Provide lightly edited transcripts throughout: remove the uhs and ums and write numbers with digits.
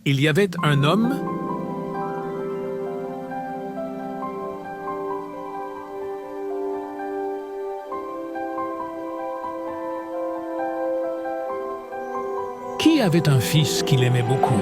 Il y avait un homme qui avait un fils qu'il aimait beaucoup.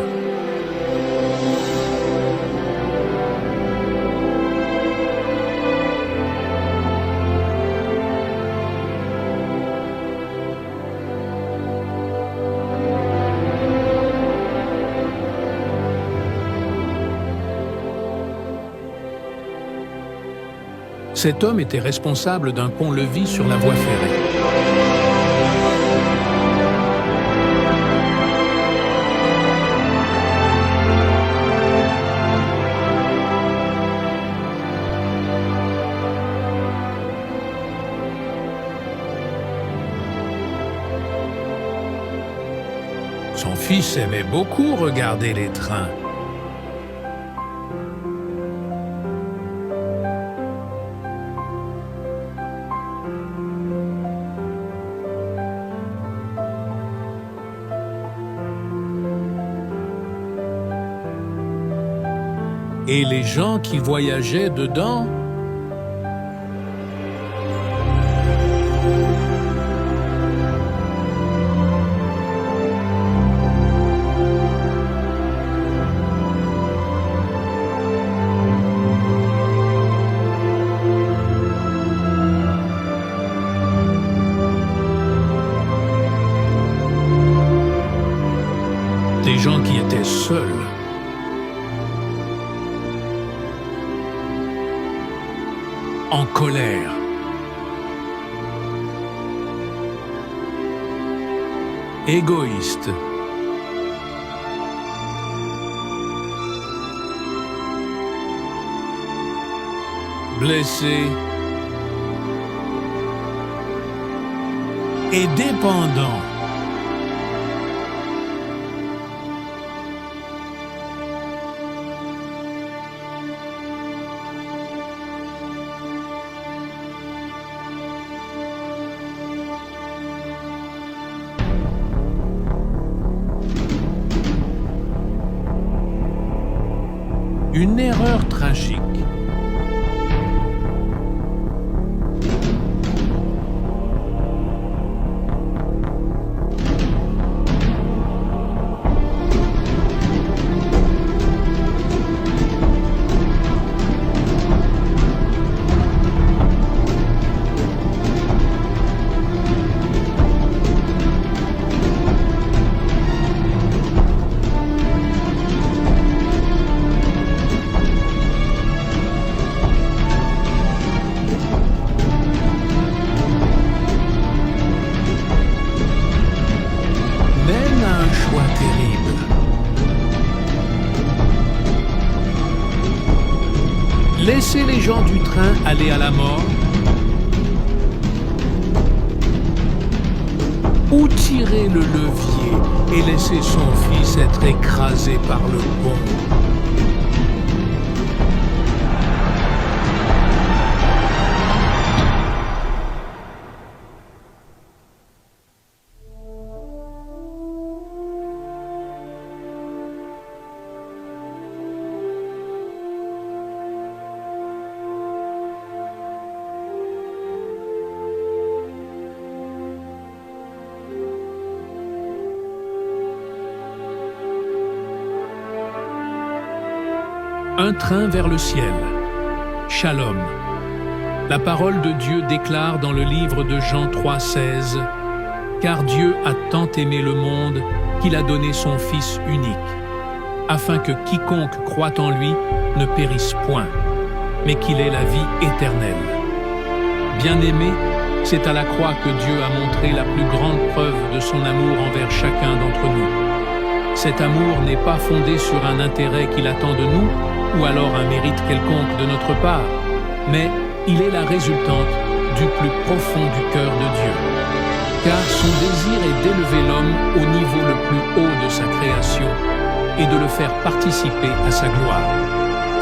Cet homme était responsable d'un pont-levis sur la voie ferrée. Son fils aimait beaucoup regarder les trains. Et les gens qui voyageaient dedans des gens qui étaient seuls. En colère. Égoïste. Blessé. Et dépendant. Une erreur tragique. Laisser les gens du train aller à la mort ou tirer le levier et laisser son fils être écrasé par le pont. Un train vers le ciel. Shalom. La parole de Dieu déclare dans le livre de Jean 3,16 « Car Dieu a tant aimé le monde qu'il a donné son Fils unique, afin que quiconque croit en lui ne périsse point, mais qu'il ait la vie éternelle. » Bien-aimé, c'est à la croix que Dieu a montré la plus grande preuve de son amour envers chacun d'entre nous. Cet amour n'est pas fondé sur un intérêt qu'il attend de nous, ou alors un mérite quelconque de notre part, mais il est la résultante du plus profond du cœur de Dieu. Car son désir est d'élever l'homme au niveau le plus haut de sa création et de le faire participer à sa gloire.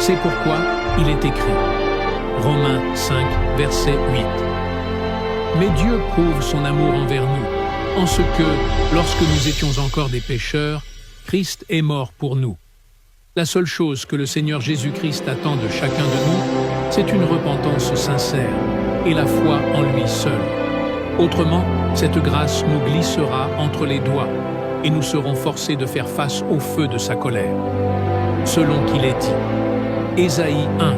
C'est pourquoi il est écrit, Romains 5, verset 8. Mais Dieu prouve son amour envers nous, en ce que, lorsque nous étions encore des pécheurs, Christ est mort pour nous. La seule chose que le Seigneur Jésus-Christ attend de chacun de nous, c'est une repentance sincère et la foi en lui seul. Autrement, cette grâce nous glissera entre les doigts et nous serons forcés de faire face au feu de sa colère. Selon qu'il est dit, Ésaïe 1,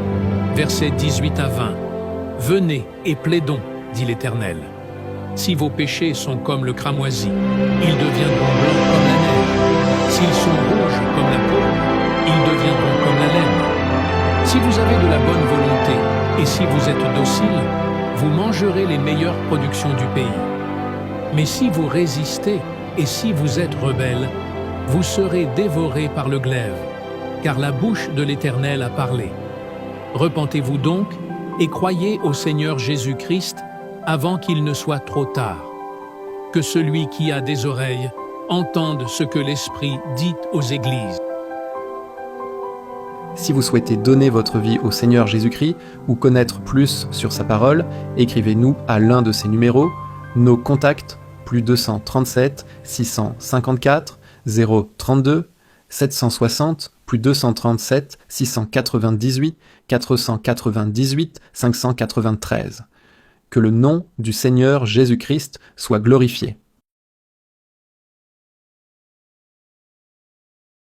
versets 18 à 20, « Venez et plaidons, dit l'Éternel. Si vos péchés sont comme le cramoisi, ils deviendront blancs comme la neige. S'ils sont rouges comme la pourpre, ils deviendront comme la laine. Si vous avez de la bonne volonté et si vous êtes docile, vous mangerez les meilleures productions du pays. Mais si vous résistez et si vous êtes rebelles, vous serez dévorés par le glaive, car la bouche de l'Éternel a parlé. Repentez-vous donc et croyez au Seigneur Jésus-Christ avant qu'il ne soit trop tard. Que celui qui a des oreilles entende ce que l'Esprit dit aux églises. » Si vous souhaitez donner votre vie au Seigneur Jésus-Christ ou connaître plus sur sa parole, écrivez-nous à l'un de ces numéros. Nos contacts, plus 237 654 032 760, plus 237 698 498 593. Que le nom du Seigneur Jésus-Christ soit glorifié.